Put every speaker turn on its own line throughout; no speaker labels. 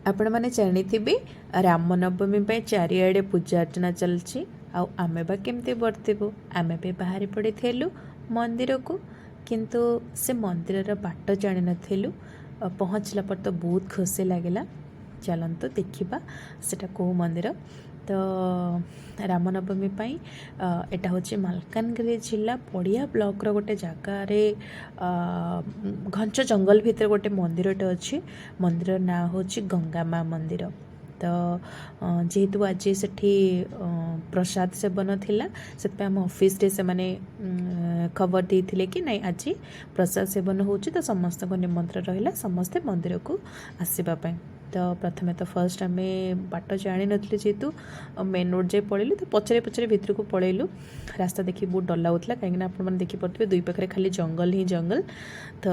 आपण मैंने जानी रामनवमी पे चारिआडे पूजा अर्चना चलची आमे बा केमती बर्तबू आमे भी बाहरी पड़ी थेलु मंदिर को किंतु से मंदिर बाट जान नथिलु पहुँचला पर तो बहुत खुशी लगिला। चलतु देखा सेटा को मंदिर तो रामनवमी एटा हूँ मालकानगिरी जिला पड़िया ब्लॉक गोटे जगार घंच जंगल भितर गोटे मंदिरटे अच्छी मंदिर ना हूँ गंगा माँ मंदिर। तो जेहेतु आज से प्रसाद सेवन थिला से आम ऑफिस रे से माने खबर देते कि नहीं आज प्रसाद सेवन हो तो समस्त निमंत्रण रहा समस्ते मंदिर को आसवाई। तो प्रथमे तो फर्स्ट आम बाट जानी नी जेहेतु मेन रोड जाए पलैलु तो पचरे पचरे भितर को पलैलु रास्ता देखिए बहुत डर लगुला कहीं आपने देखिपे दुई पाखे खाली जंगल ही जंगल। तो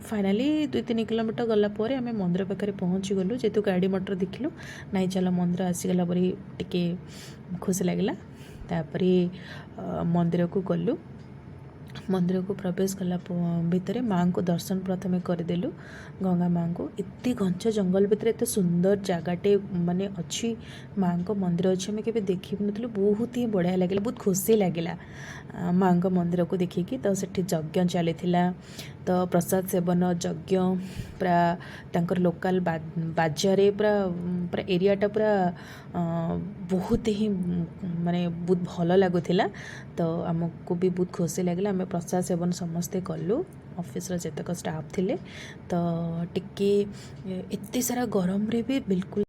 फाइनाली 2-3 किलोमीटर गलापर आम मंदिर पाखे पहुँची गलु जेहेतु गाड़ी मोटर देखिलु नाई चल मंदिर आसीगला परी टिके खुशी लगिला। तापर मंदिर को गलु मंदिर को प्रवेश कला भितर माँ को दर्शन प्रथमे करदेलु गंगा माँ को एत घंच जंगल भितर एत सुंदर जगटे माने अच्छी माँ को मंदिर अच्छी आम के देखी नु बहुत ही बढ़िया लगे बहुत खुशी लगिला माँ को मंदिर को देखिकी। तो सेठी यज्ञ चली तो प्रसाद सेवन यज्ञ पूरा तांकर लोकल बाजारे पूरा पूरा एरियाटा पूरा बहुत ही माने बहुत भल लगुला। तो आमको भी बहुत खुशी लगे आम प्रसाद सेवन समस्ते कलु ऑफिस रो जेतक स्टाफ थिले। तो टिके एते सारा गरम रे भी बिल्कुल